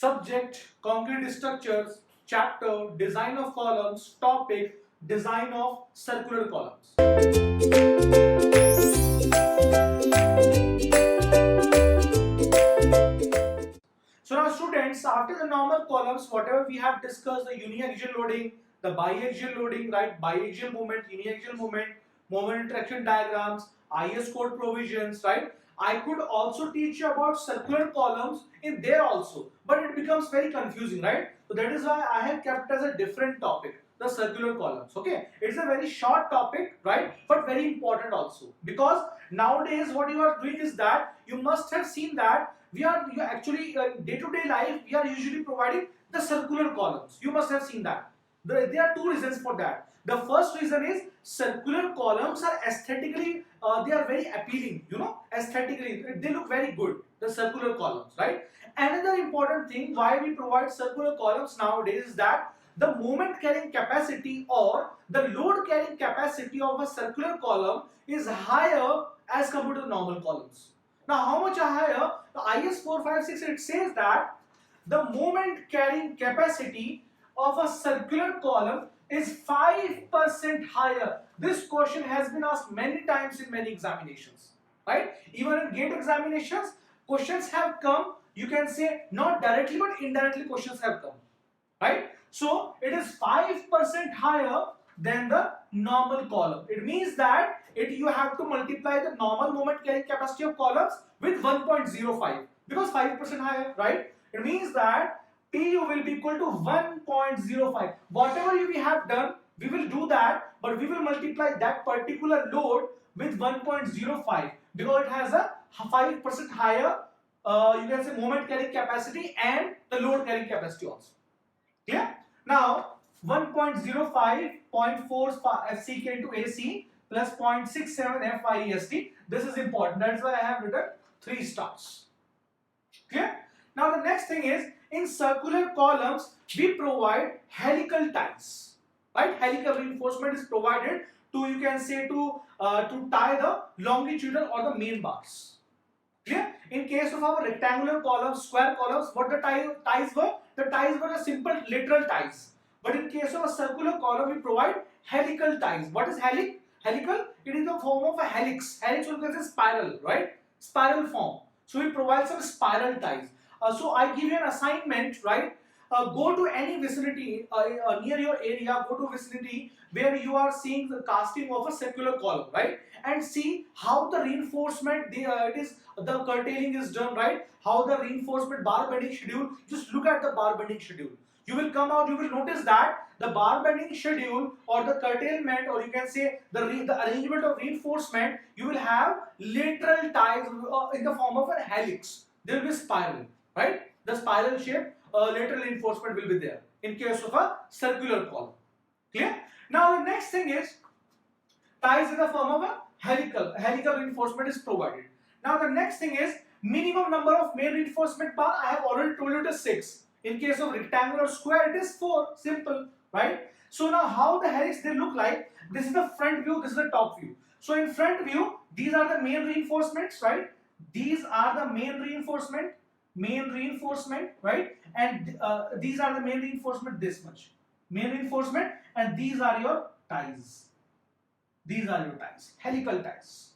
Subject, concrete structures. Chapter, design of columns. Topic, design of circular columns. So now students, after the normal columns, whatever we have discussed, the uniaxial loading, the biaxial loading, right, biaxial movement, uniaxial movement, moment interaction diagrams, IS code provisions, right. I could also teach you about circular columns in there also, but it becomes very confusing, right? So that is why I have kept it as a different topic, the circular columns. Okay, it's a very short topic, right, but very important also, because nowadays what you are doing is that you must have seen that we are actually day-to-day life we are usually providing the circular columns. You must have seen that. There are two reasons for that. The first reason is circular columns are aesthetically they are very appealing, you know, aesthetically they look very good, the circular columns, right? Another important thing why we provide circular columns nowadays is that the moment carrying capacity or the load carrying capacity of a circular column is higher as compared to normal columns. Now, how much higher? The IS 456 it says that the moment carrying capacity of a circular column is 5% higher. This question has been asked many times in many examinations, right? Even in GATE examinations, questions have come. You can say not directly but indirectly questions have come, right? So it is 5% higher than the normal column. It means that you have to multiply the normal moment carrying capacity of columns with 1.05 because 5% higher, right? It means that PU will be equal to 1.05. Whatever we have done, we will do that, but we will multiply that particular load with 1.05 because it has a 5% higher you can say moment carrying capacity and the load carrying capacity also. Clear? Now 1.05 0.4 FCK into AC plus 0.67 FIEST. This is important. That's why I have written 3 stars. Clear? Now the next thing is in circular columns we provide helical ties. Right? Helical reinforcement is provided to you can say to tie the longitudinal or the main bars. Clear? In case of our rectangular columns, square columns, what the ties were? The ties were a simple lateral ties. But in case of a circular column, we provide helical ties. What is helical? It is the form of a helix. Helix is a spiral, right? Spiral form. So we provide some spiral ties. So I give you an assignment, right? Go to any vicinity near your area, go to vicinity where you are seeing the casting of a circular column, right? And see how the reinforcement the curtailing is done, right? How the reinforcement bar bending schedule. Just look at the bar bending schedule. You will come out, you will notice that the bar bending schedule or the curtailment or you can say the arrangement of reinforcement, you will have lateral ties in the form of a helix. There will be spiral, right? The spiral shape lateral reinforcement will be there in case of a circular column. Clear? Now the next thing is ties in the form of a helical reinforcement is provided. Now the next thing is minimum number of main reinforcement bar. I have already told you it is 6. In case of rectangular square, it is 4. Simple, right? So now how the helix they look like? This is the front view, this is the top view. So in front view, these are the main reinforcements, right? These are the main reinforcement, right? And these are the main reinforcement this much. Main reinforcement and these are your ties. These are your ties, helical ties.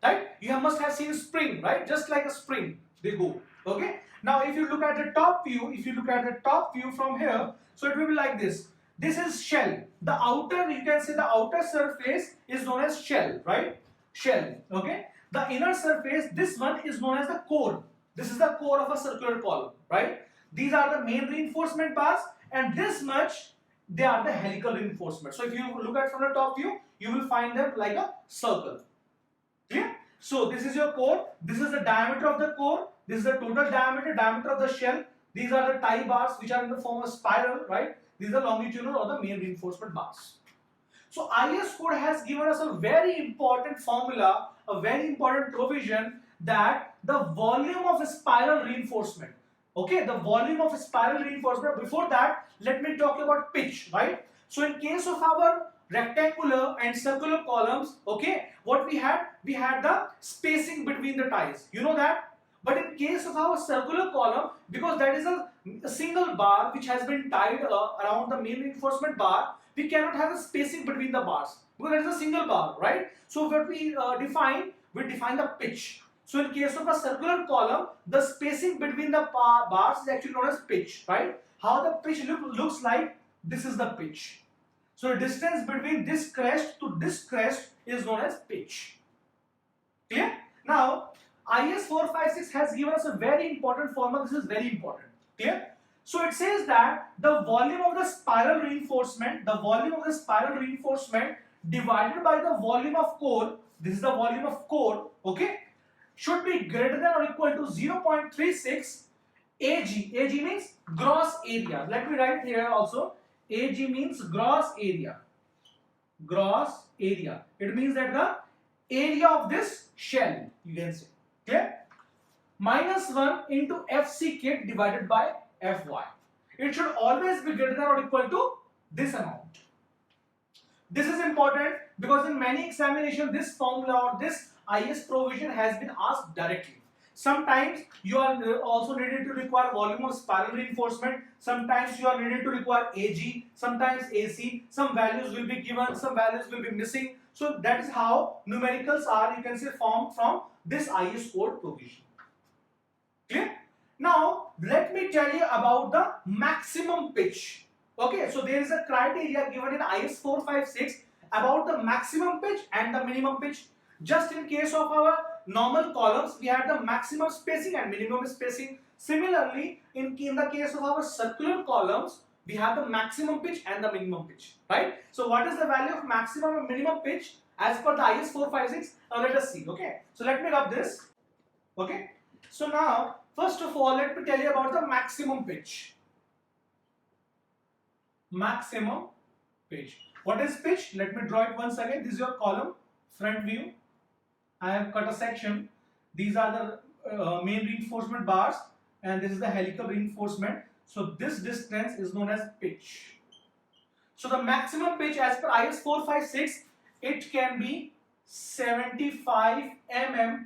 Right? You must have seen spring, right? Just like a spring, they go. Okay? Now, if you look at the top view, from here, so it will be like this. This is shell. The outer, you can say the outer surface is known as shell, right? Shell. Okay? The inner surface, this one is known as the core. This is the core of a circular column, right? These are the main reinforcement bars, and this much they are the helical reinforcement. So if you look at from the top view, you will find them like a circle. Clear? So this is your core. This is the diameter of the core. This is the total diameter of the shell. These are the tie bars which are in the form of spiral, right? These are longitudinal or the main reinforcement bars. So IS code has given us a very important formula, a very important provision that the volume of a spiral reinforcement. Okay, the volume of a spiral reinforcement. Before that, let me talk about pitch, right? So in case of our rectangular and circular columns, okay, what we had the spacing between the ties, you know that. But in case of our circular column, because that is a a single bar which has been tied around the main reinforcement bar, we cannot have a spacing between the bars because that is a single bar, right? So what we define the pitch. So in case of a circular column, the spacing between the bars is actually known as pitch, right? How the pitch looks like, this is the pitch. So the distance between this crest to this crest is known as pitch. Clear? Now, IS 456 has given us a very important formula. This is very important. Clear? So it says that the volume of the spiral reinforcement, divided by the volume of core, this is the volume of core, okay, should be greater than or equal to 0.36 Ag. Ag means gross area. Let me write here also. Ag means gross area. Gross area. It means that the area of this shell, you can say. Okay? Minus 1 into FC kit divided by Fy. It should always be greater than or equal to this amount. This is important because in many examinations this formula or this IS provision has been asked directly. Sometimes you are also needed to require volume of spiral reinforcement. Sometimes you are needed to require Ag, sometimes Ac. Some values will be given, some values will be missing. So that is how numericals are, you can say, formed from this IS code provision. Clear? Now let me tell you about the maximum pitch. Okay, so there is a criteria given in IS 456 about the maximum pitch and the minimum pitch. Just in case of our normal columns, we had the maximum spacing and minimum spacing. Similarly, in the case of our circular columns, we have the maximum pitch and the minimum pitch, right? So what is the value of maximum and minimum pitch as per the IS 456? Now let us see, okay? So let me rub this, okay? So now, first of all, let me tell you about the maximum pitch. Maximum pitch. What is pitch? Let me draw it once again. This is your column, front view. I have cut a section. These are the main reinforcement bars and this is the helical reinforcement. So this distance is known as pitch. So the maximum pitch as per IS 456, it can be 75 mm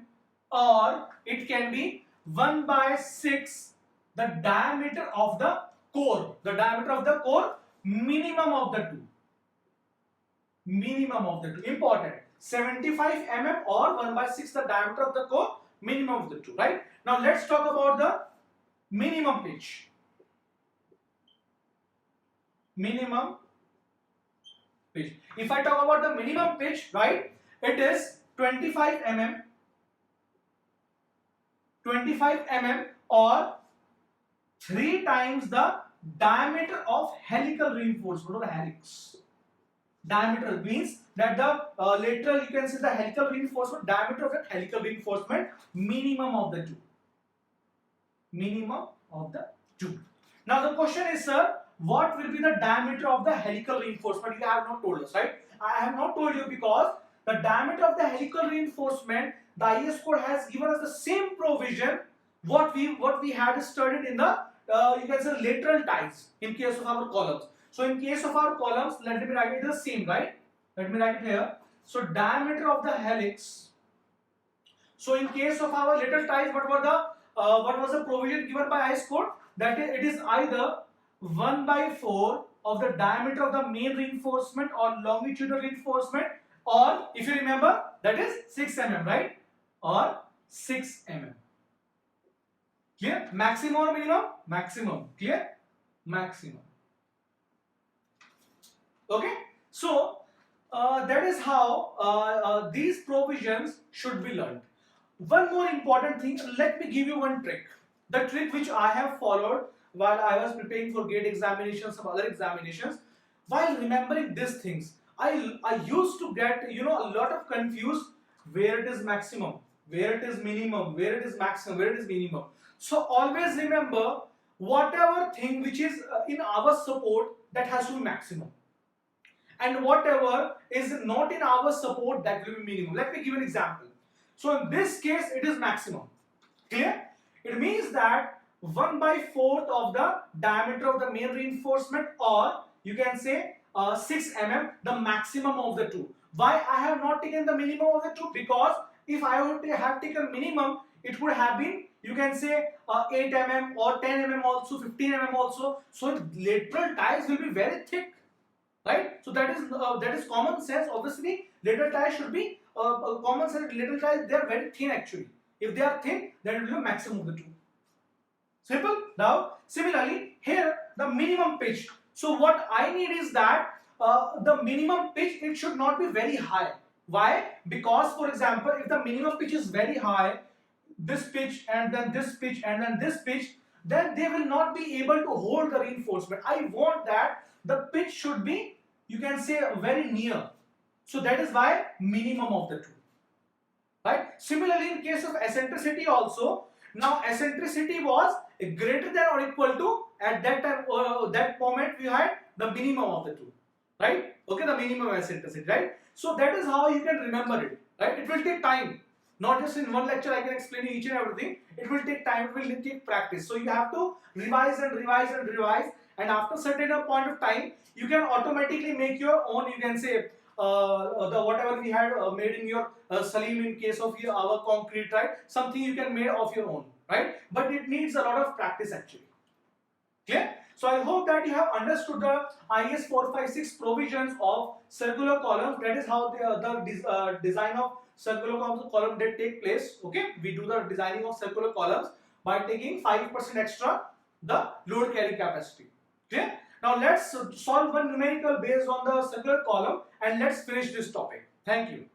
or it can be 1/6 the diameter of the core. The diameter of the core, minimum of the two. Minimum of the two. Important. 75 mm or 1/6 the diameter of the core, minimum of the two, right? Now let's talk about the minimum pitch. Minimum pitch. If I talk about the minimum pitch, right, it is 25 mm, 25 mm or 3 times the diameter of helical reinforcement or the helix. Diameter means that the lateral, you can say the helical reinforcement, diameter of that helical reinforcement, minimum of the two. Minimum of the two. Now the question is, sir, what will be the diameter of the helical reinforcement? You have not told us, right? I have not told you because the diameter of the helical reinforcement, the IS code has given us the same provision what we had studied in the you can say lateral ties in case of our columns. So in case of our columns, let me write it the same, right? Let me write it here. So diameter of the helix. So in case of our lateral ties, what was the provision given by IS code? That is, it is either 1/4 of the diameter of the main reinforcement or longitudinal reinforcement, or if you remember, that is 6 mm, right? Or 6 mm. Clear? Maximum or minimum? Maximum. Clear? Maximum. Okay, so that is how these provisions should be learned. One more important thing, let me give you one trick. The trick which I have followed while I was preparing for GATE examinations, some other examinations. While remembering these things, I used to get a lot of confused where it is maximum, where it is minimum, where it is maximum, where it is minimum. So always remember whatever thing which is in our support, that has to be maximum. And whatever is not in our support, that will be minimum. Let me give an example. So in this case, it is maximum. Clear? It means that 1/4 of the diameter of the main reinforcement, or you can say 6 mm, the maximum of the two. Why I have not taken the minimum of the two? Because if I would have taken minimum, it would have been, you can say, 8 mm or 10 mm also, 15 mm also. So lateral ties will be very thick, right? So that is common sense. Obviously, lateral ties should be common sense. Lateral ties, they are very thin actually. If they are thin, then it will be the maximum of the two. Simple. Now, similarly, here the minimum pitch. So what I need is that the minimum pitch, it should not be very high. Why? Because, for example, if the minimum pitch is very high, this pitch and then this pitch and then this pitch, then they will not be able to hold the reinforcement. I want that the pitch should be, you can say, very near. So that is why minimum of the two. Right? Similarly, in case of eccentricity also, now eccentricity was greater than or equal to, at that time, that moment we had the minimum of the two, right? Okay, the minimum eccentricity, right? So that is how you can remember it, right? It will take time. Not just in one lecture I can explain each and everything. It will take time, it will take practice. So you have to revise and revise and revise, and after certain point of time, you can automatically make your own, you can say, the whatever we had made in your Salim, in case of our concrete, right? Something you can make of your own, right? But it needs a lot of practice actually. Clear? So I hope that you have understood the IS 456 provisions of circular columns. That is how the design of circular column did take place. Okay, we do the designing of circular columns by taking 5% extra the load carry capacity. Clear? Now let's solve one numerical based on the circular column and let's finish this topic. Thank you.